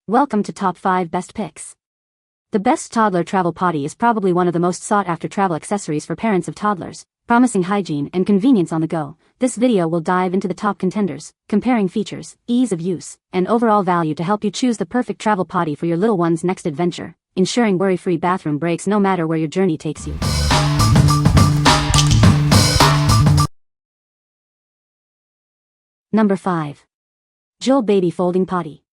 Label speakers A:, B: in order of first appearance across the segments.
A: Welcome to Top 5 Best Picks. The best toddler travel potty is probably one of the most sought-after travel accessories for parents of toddlers, promising hygiene and convenience on the go. This video will dive into the top contenders, comparing features, ease of use, and overall value to help you choose the perfect travel potty for your little one's next adventure, ensuring worry-free bathroom breaks no matter where your journey takes you. Number 5. Jool Baby Folding Potty.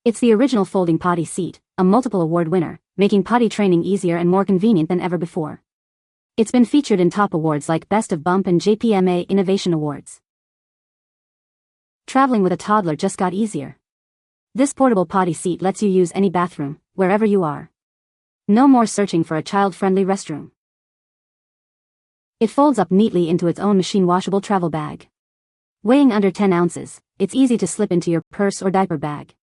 A: It's the original folding potty seat, a multiple award winner, making potty training easier and more convenient than ever before. It's been featured in top awards like Best of Bump and JPMA Innovation Awards. Traveling with a toddler just got easier. This portable potty seat lets you use any bathroom, wherever you are. No more searching for a child-friendly restroom. It folds up neatly into its own machine-washable travel bag. Weighing under 10 ounces, it's easy to slip into your purse or diaper bag.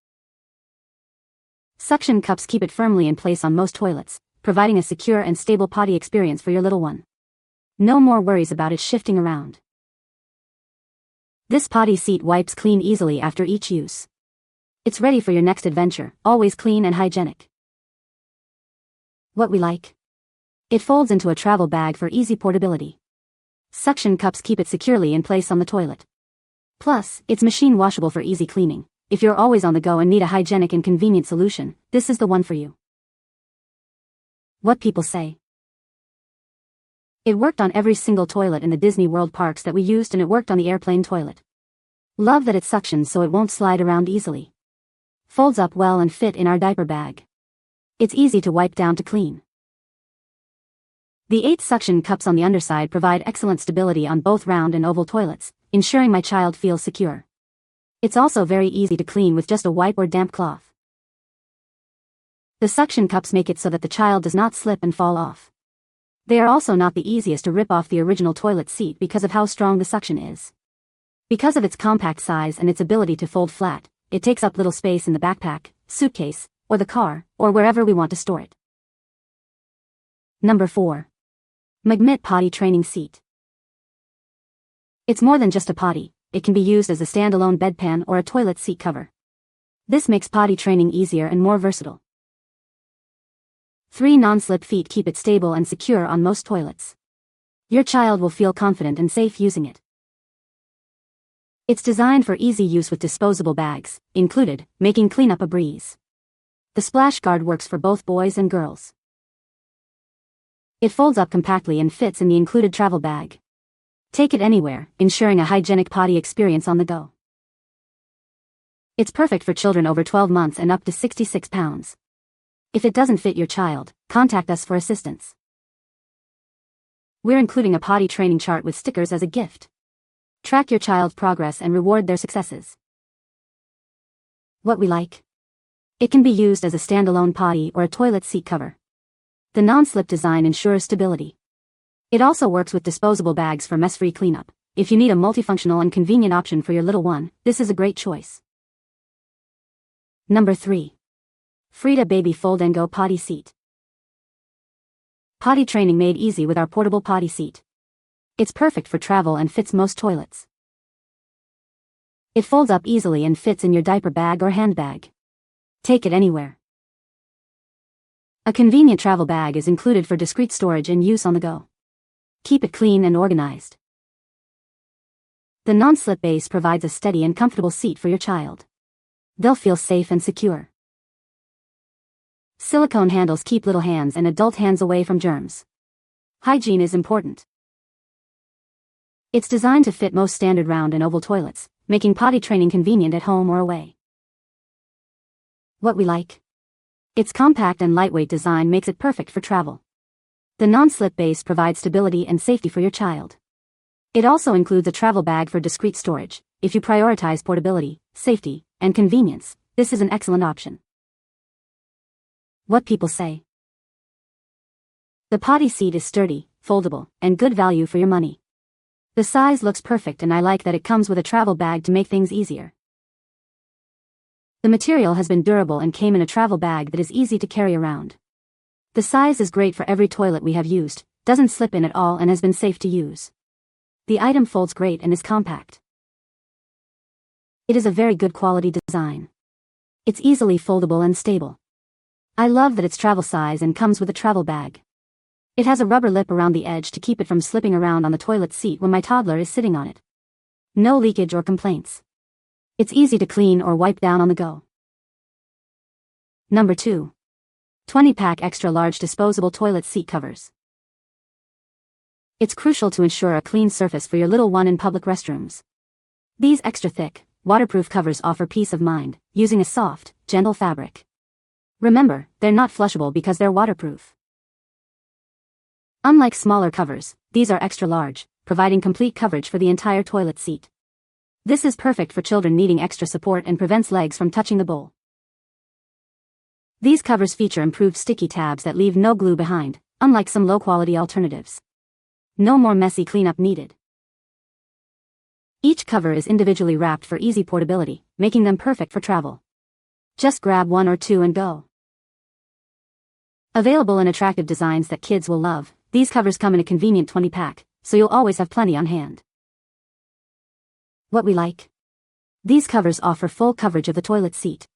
A: Suction cups keep it firmly in place on most toilets, providing a secure and stable potty experience for your little one. No more worries about it shifting around. This potty seat wipes clean easily after each use. It's ready for your next adventure, always clean and hygienic. What we like? It folds into a travel bag for easy portability. Suction cups keep it securely in place on the toilet. Plus, it's machine washable for easy cleaning. If you're always on the go and need a hygienic and convenient solution, this is the one for you. What people say. It worked on every single toilet in the Disney World parks that we used, and it worked on the airplane toilet. Love that it suctions so it won't slide around easily. Folds up well and fit in our diaper bag. It's easy to wipe down to clean. The 8 suction cups on the underside provide excellent stability on both round and oval toilets, ensuring my child feels secure. It's also very easy to clean with just a wipe or damp cloth. The suction cups make it so that the child does not slip and fall off. They are also not the easiest to rip off the original toilet seat because of how strong the suction is. Because of its compact size and its ability to fold flat, it takes up little space in the backpack, suitcase, or the car, or wherever we want to store it. Number 4. MCGMITT Potty Training Seat. It's more than just a potty. It can be used as a standalone bedpan or a toilet seat cover. This makes potty training easier and more versatile. 3 non-slip feet keep it stable and secure on most toilets. Your child will feel confident and safe using it. It's designed for easy use with disposable bags included, making cleanup a breeze. The splash guard works for both boys and girls. It folds up compactly and fits in the included travel bag. Take it anywhere, ensuring a hygienic potty experience on the go. It's perfect for children over 12 months and up to 66 pounds. If it doesn't fit your child, contact us for assistance. We're including a potty training chart with stickers as a gift. Track your child's progress and reward their successes. What we like? It can be used as a standalone potty or a toilet seat cover. The non-slip design ensures stability. It also works with disposable bags for mess-free cleanup. If you need a multifunctional and convenient option for your little one, this is a great choice. Number 3. Frida Baby Fold and Go Potty Seat. Potty training made easy with our portable potty seat. It's perfect for travel and fits most toilets. It folds up easily and fits in your diaper bag or handbag. Take it anywhere. A convenient travel bag is included for discreet storage and use on the go. Keep it clean and organized. The non-slip base provides a steady and comfortable seat for your child. They'll feel safe and secure. Silicone handles keep little hands and adult hands away from germs. Hygiene is important. It's designed to fit most standard round and oval toilets, making potty training convenient at home or away. What we like? Its compact and lightweight design makes it perfect for travel. The non-slip base provides stability and safety for your child. It also includes a travel bag for discreet storage. If you prioritize portability, safety, and convenience, this is an excellent option. What people say. The potty seat is sturdy, foldable, and good value for your money. The size looks perfect, and I like that it comes with a travel bag to make things easier. The material has been durable and came in a travel bag that is easy to carry around. The size is great for every toilet we have used, doesn't slip in at all, and has been safe to use. The item folds great and is compact. It is a very good quality design. It's easily foldable and stable. I love that it's travel size and comes with a travel bag. It has a rubber lip around the edge to keep it from slipping around on the toilet seat when my toddler is sitting on it. No leakage or complaints. It's easy to clean or wipe down on the go. Number 2. 20-pack extra large disposable toilet seat covers. It's crucial to ensure a clean surface for your little one in public restrooms. These extra thick, waterproof covers offer peace of mind, using a soft, gentle fabric. Remember, they're not flushable because they're waterproof. Unlike smaller covers, these are extra large, providing complete coverage for the entire toilet seat. This is perfect for children needing extra support and prevents legs from touching the bowl. These covers feature improved sticky tabs that leave no glue behind, unlike some low-quality alternatives. No more messy cleanup needed. Each cover is individually wrapped for easy portability, making them perfect for travel. Just grab one or two and go. Available in attractive designs that kids will love, these covers come in a convenient 20-pack, so you'll always have plenty on hand. What we like? These covers offer full coverage of the toilet seat.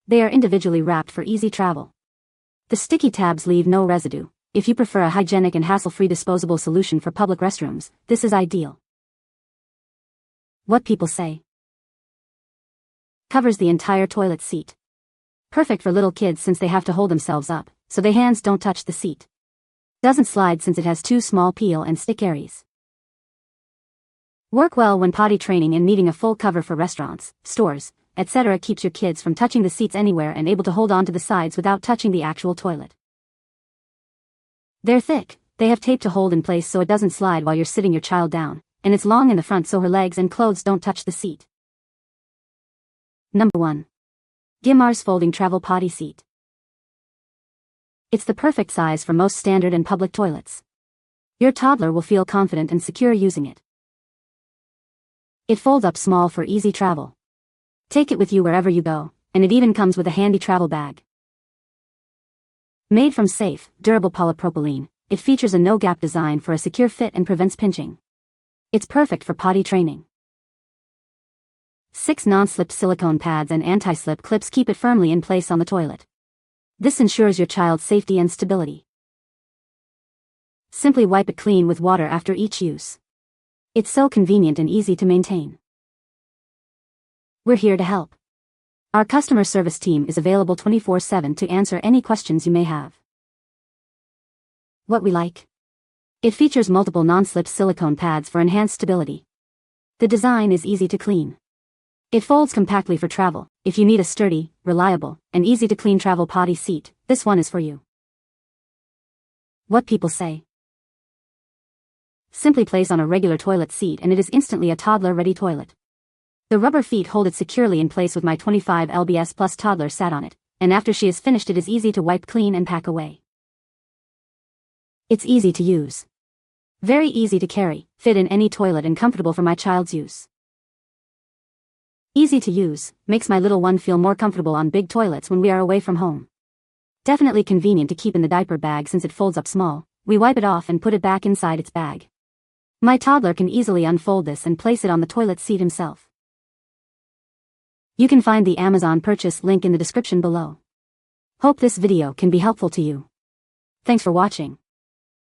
A: They are individually wrapped for easy travel. The sticky tabs leave no residue. If you prefer a hygienic and hassle-free disposable solution for public restrooms, this is ideal. What people say. Covers the entire toilet seat. Perfect for little kids since they have to hold themselves up, so their hands don't touch the seat. Doesn't slide since it has two small peel and stick areas. Work well when potty training and needing a full cover for restaurants, stores, etc. keeps your kids from touching the seats anywhere and able to hold on to the sides without touching the actual toilet. They're thick, they have tape to hold in place so it doesn't slide while you're sitting your child down, and it's long in the front so her legs and clothes don't touch the seat. Number 1. Gimars Folding Travel Potty Seat. It's the perfect size for most standard and public toilets. Your toddler will feel confident and secure using it. It folds up small for easy travel. Take it with you wherever you go, and it even comes with a handy travel bag. Made from safe, durable polypropylene, it features a no-gap design for a secure fit and prevents pinching. It's perfect for potty training. 6 non-slip silicone pads and anti-slip clips keep it firmly in place on the toilet. This ensures your child's safety and stability. Simply wipe it clean with water after each use. It's so convenient and easy to maintain. We're here to help. Our customer service team is available 24/7 to answer any questions you may have. What we like? It features multiple non-slip silicone pads for enhanced stability. The design is easy to clean. It folds compactly for travel. If you need a sturdy, reliable, and easy-to-clean travel potty seat, this one is for you. What people say. Simply place on a regular toilet seat and it is instantly a toddler-ready toilet. The rubber feet hold it securely in place with my 25 lbs plus toddler sat on it, and after she is finished it is easy to wipe clean and pack away. It's easy to use. Very easy to carry, fit in any toilet and comfortable for my child's use. Easy to use, makes my little one feel more comfortable on big toilets when we are away from home. Definitely convenient to keep in the diaper bag since it folds up small. We wipe it off and put it back inside its bag. My toddler can easily unfold this and place it on the toilet seat himself. You can find the Amazon purchase link in the description below. Hope this video can be helpful to you. Thanks for watching.